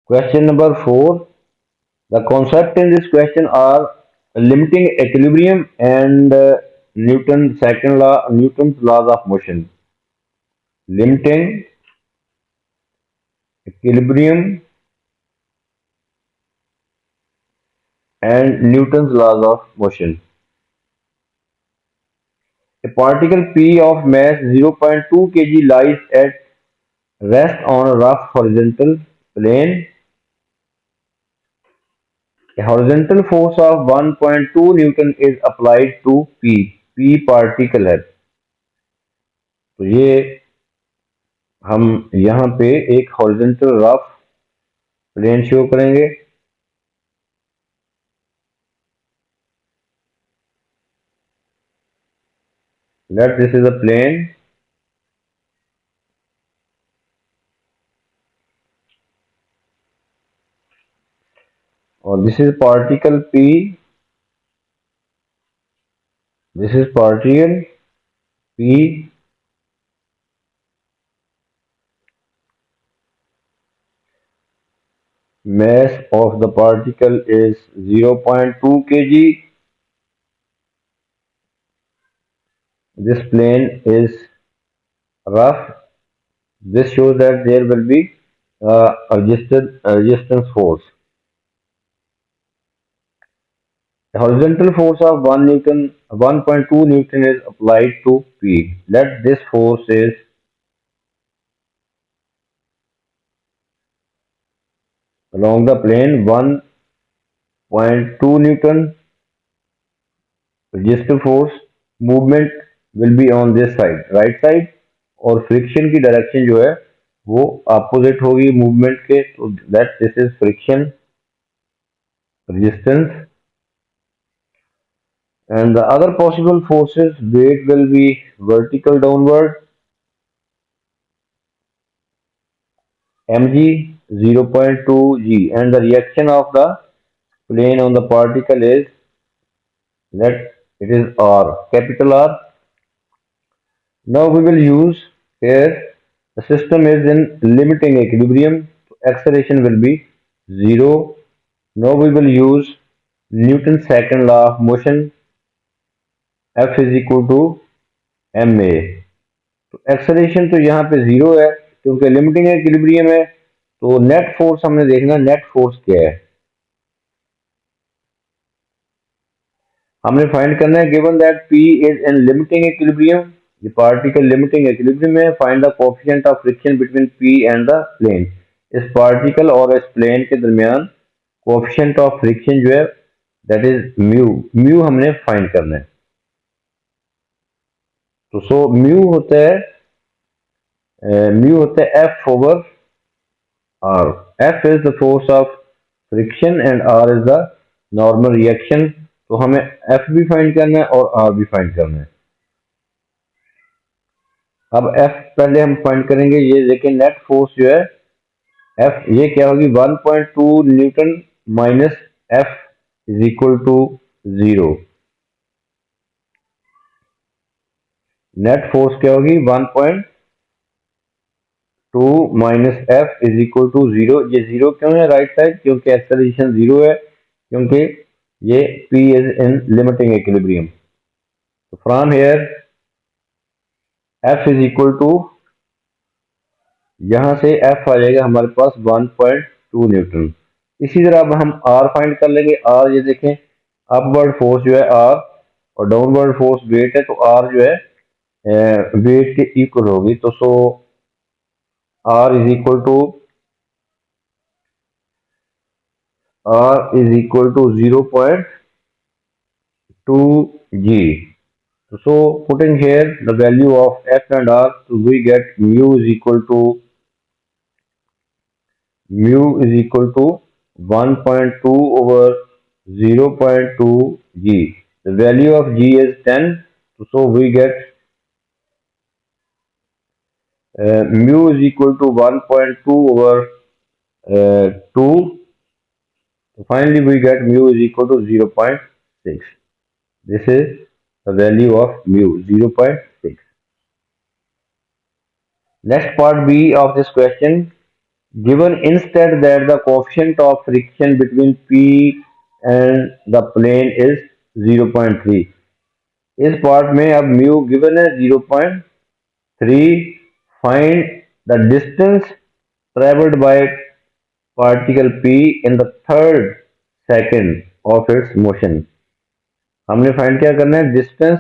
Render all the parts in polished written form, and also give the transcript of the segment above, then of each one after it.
Question number 4. The concept in this question are limiting equilibrium and Newton's laws of motion. Limiting equilibrium and Newton's laws of motion. A particle P of mass 0.2 kg lies at rest on a rough horizontal plane. A horizontal force of 1.2 Newton is applied to P. P particle है, तो ये हम यहाँ पे एक horizontal rough plane show करेंगे. Let this is a plane. और this is particle P. This is particle P. Mass of the particle is 0.2 kg. This plane is rough. This shows that there will be a resistance force. The horizontal force of 1.2 Newton is applied to P. Let this force is along the plane 1.2 Newton. Resistive force movement will be on this side, right side, और friction की direction जो है वो opposite होगी movement के. तो that this is friction resistance. And the other possible forces, weight will be vertical downward, mg 0.2 g, and the reaction of the plane on the particle is, let it is r, capital R. Now we will use here, the system is in limiting equilibrium, so acceleration will be 0. Now we will use Newton's second law of motion, F is equal to ma. तो acceleration तो यहाँ पे 0 है क्योंकि limiting equilibrium है. तो net force हमने देखना, नेट फोर्स क्या है हमने फाइंड करना है. Given that P is in limiting equilibrium, ये पार्टिकल लिमिटिंग इक्विलिब्रियम में, find the coefficient of friction between P and the plane. इस पार्टिकल और इस प्लेन के दरमियान कोएफिशिएंट ऑफ फ्रिक्शन जो है दैट इज म्यू हमने फाइंड करना है. तो सो म्यू होता है F over R. F is the force of friction and R is the normal reaction. तो हमें F भी फाइंड करना है और R भी फाइंड करना है. अब F पहले हम फाइंड करेंगे. ये देखिए नेट फोर्स जो है F, ये क्या होगी 1.2 newton minus F is equal to 0. Net force क्या होगी 1.2 minus F is equal to 0. ये 0 क्यों है राइट साइड? क्योंकि एक्सेलरेशन 0 है, क्योंकि ये P is in limiting equilibrium. So from here F is equal to, यहां से F आ जाएगा हमारे पास 1.2 न्यूटन. इसी तरह अब हम R फाइंड कर लेंगे. R ये देखें अपवर्ड फोर्स जो है R और डाउनवर्ड फोर्स वेट है, तो R जो है वेट के इक्वल होगी. तो so R is equal to 0.2 g. So putting here the value of F and R, so we get mu is equal to 1.2 over 0.2 g. The value of g is 10, so we get mu is equal to 1.2 over 2. So finally we get mu is equal to 0.6. This is the value of mu 0.6. Next part B of this question, given instead that the coefficient of friction between P and the plane is 0.3. इस part में अब mu given है 0.3, find the distance traveled by particle P in the third second of its motion. हमने find क्या करना है, distance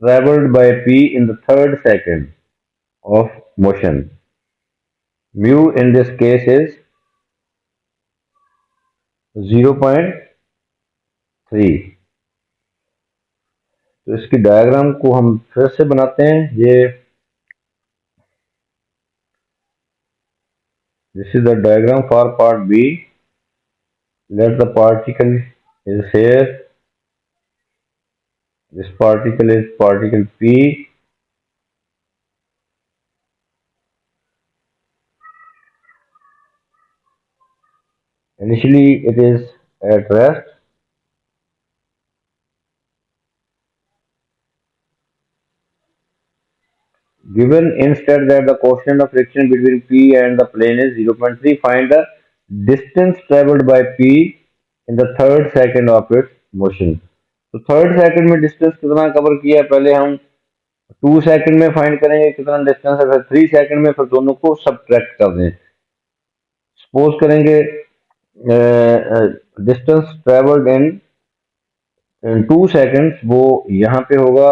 travelled by P in the third second of motion. Mu in this case is 0.3. तो इसकी diagram को हम फिर से बनाते हैं. This is the diagram for part B. Let the particle is here. This particle is particle P. Initially it is at rest. Given instead that the coefficient of friction between P and the plane is 0.3, find the distance traveled by P in the third second of its motion. तो third second में distance कितना cover किया है, पहले हम 2 second में find करेंगे कितना डिस्टेंस है, फिर 3 सेकंड में, फिर दोनों को सबट्रैक्ट कर दें. सपोज करेंगे डिस्टेंस ट्रेवल्ड इन 2 सेकंड्स, वो यहाँ पे होगा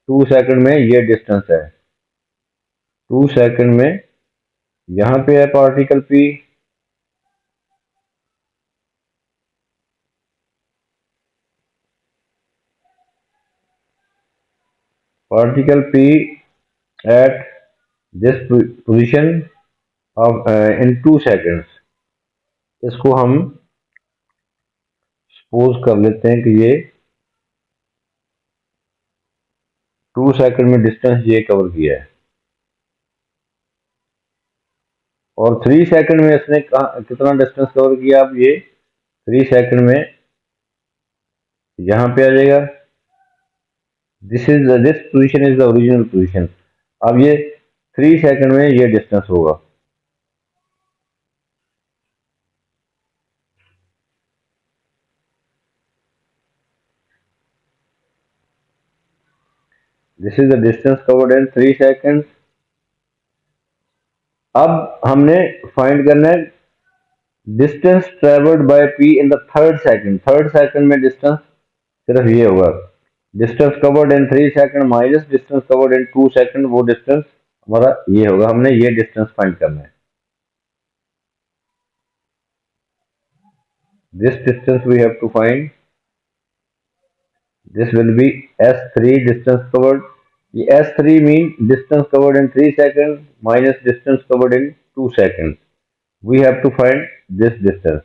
2 सेकंड में ये डिस्टेंस है. 2 सेकंड में यहाँ पे है particle P. Particle P at this position of in 2 seconds. इसको हम सपोज कर लेते हैं कि ये 2 सेकंड में डिस्टेंस ये कवर किया है, और 3 सेकंड में इसने कितना डिस्टेंस कवर किया. अब ये 3 सेकंड में यहाँ पे आ जाएगा. This position is the original position. अब ये 3 सेकंड में ये डिस्टेंस होगा. This is the distance covered in 3 second. अब हमने फाइंड करना है distance travelled by P in the third second. Third second में डिस्टेंस सिर्फ ये होगा, distance covered in 3 second minus distance covered in 2 second, वो डिस्टेंस हमारा ये होगा. हमने ये डिस्टेंस फाइंड करना है. This distance we have to find. This will be S3 distance covered. ये S3 mean distance covered in 3 second minus distance covered in 2 second. We have to find this distance.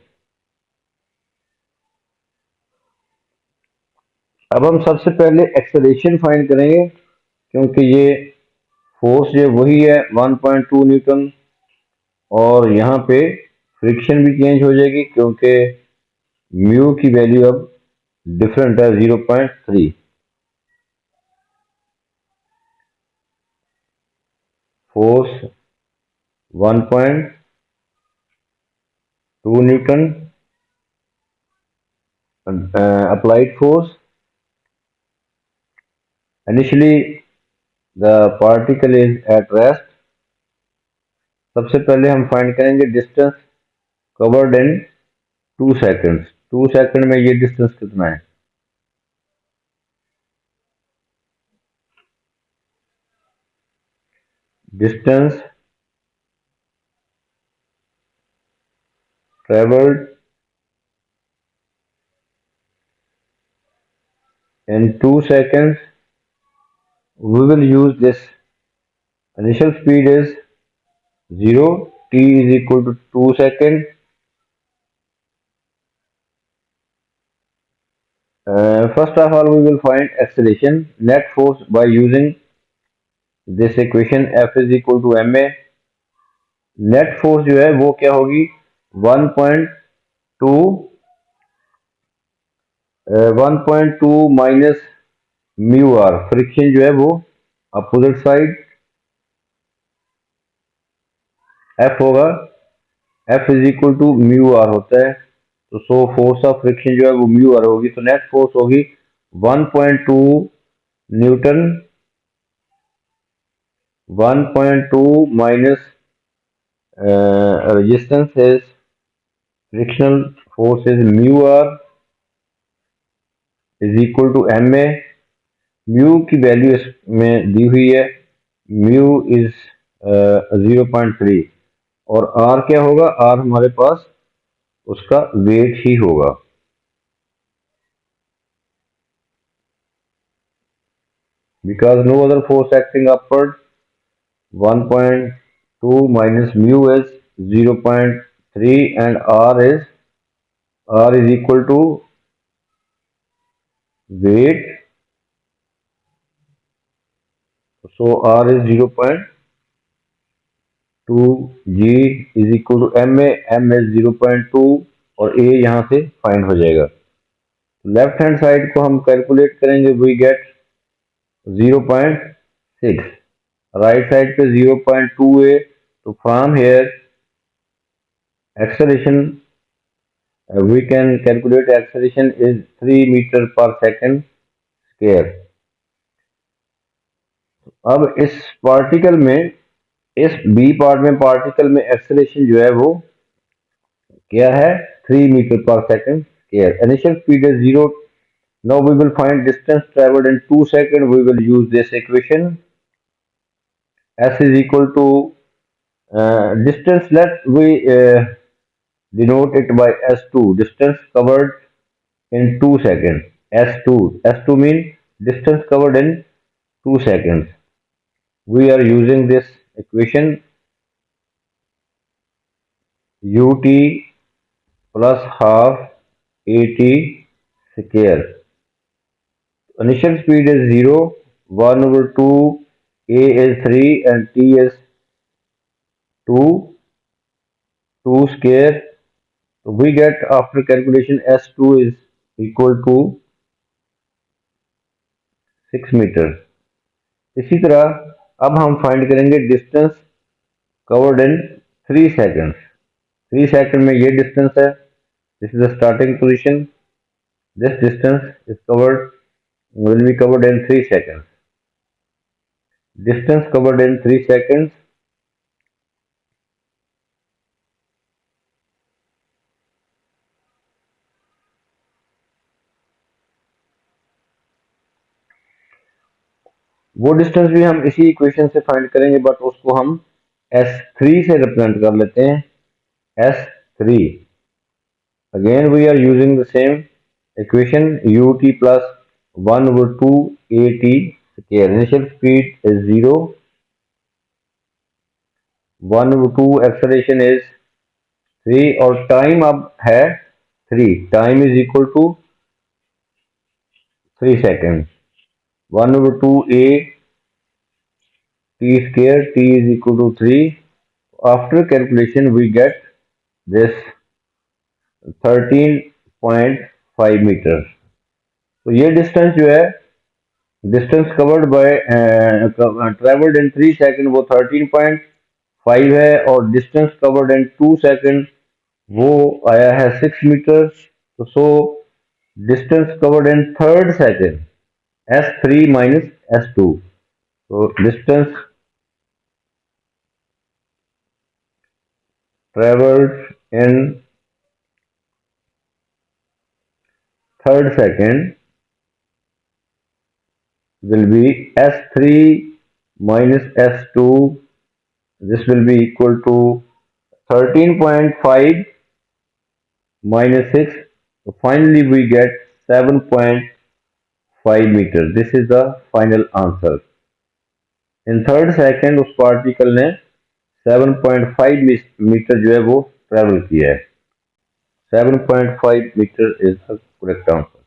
अब हम सबसे पहले acceleration find करेंगे, क्योंकि ये force जो वही है 1.2 न्यूटन, और यहाँ पे फ्रिक्शन भी चेंज हो जाएगी क्योंकि म्यू की वैल्यू अब डिफरेंट है 0.3. Force 1.2 Newton, applied force. Initially the particle is at rest. सबसे पहले हम फाइंड करेंगे distance covered in 2 seconds. 2 second में ये डिस्टेंस कितना है. Distance travelled in 2 seconds. We will use this. Initial speed is 0. T is equal to 2 seconds. First of all, we will find acceleration, net force, by using this equation. F is equal to ma. Net force जो है वो क्या होगी, 1.2 minus mu R, friction जो है वो opposite side F होगा, F is equal to mu R होता है। तो सो फोर्स ऑफ फ्रिक्शन जो है वो म्यू आर होगी, तो नेट फोर्स होगी 1.2 newton, 1.2 minus resistance is frictional force is mu R is equal to M A. Mu की वैल्यू इसमें दी हुई है, म्यू इज 0.3, और आर क्या होगा, आर हमारे पास उसका वेट ही होगा। Because no other force acting upward, 1.2 minus mu is 0.3 and r is equal to weight, so r is 0.2, g is equal to ma, m is 0.2 और a यहाँ से फाइंड हो जाएगा। लेफ्ट हैंड साइड को हम calculate करेंगे, we get 0.6, right side पे 0.2a, तो from here acceleration we can calculate acceleration is 3 meter per second square। अब इस पार्टिकल में, इस बी पार्ट में पार्टिकल में एक्सेलरेशन जो है वो क्या है, 3 मीटर पर second square. Initial speed is 0। Now we will find distance travelled in 2 second, we will use this equation, s is equal to distance, let we denote it by s2, distance covered in 2 seconds, s2 mean distance covered in 2 seconds। We are using this equation ut plus half at square। Initial speed is 0, 1 over 2, a is 3 and t is 2, 2 square. So we get after calculation s2 is equal to 6 meter। इसी तरह अब हम find करेंगे distance covered in 3 seconds. 3 second में ये distance है, this is the starting position, this distance is covered will be covered in 3 seconds। Distance covered in 3 seconds, वो distance भी हम इसी इक्वेशन से फाइंड करेंगे, बट उसको हम S3 से रिप्रेजेंट कर लेते हैं, S3। Again we are using the same equation ut plus 1 over 2 at square। Initial speed is 0, 1 over 2 acceleration is 3 और टाइम अब है 3, time is equal to 3 second, 1 over 2 a t square, t is equal to 3। After calculation we get this 13.5 metre. तो ये distance जो है, distance covered by travelled in 3 second वो 13.5 है, और डिस्टेंस कवर्ड इन 2 सेकंड वो आया है 6 मीटर। तो so distance covered in third second S3 minus S2, तो distance traveled in third second will be S3 minus S2, this will be equal to 13.5 minus 6, so finally we get 7.5 meter। This is the final answer। in third second उस particle ने 7.5 metre जो है वो travel किया है। 7.5 meter is the correct answer।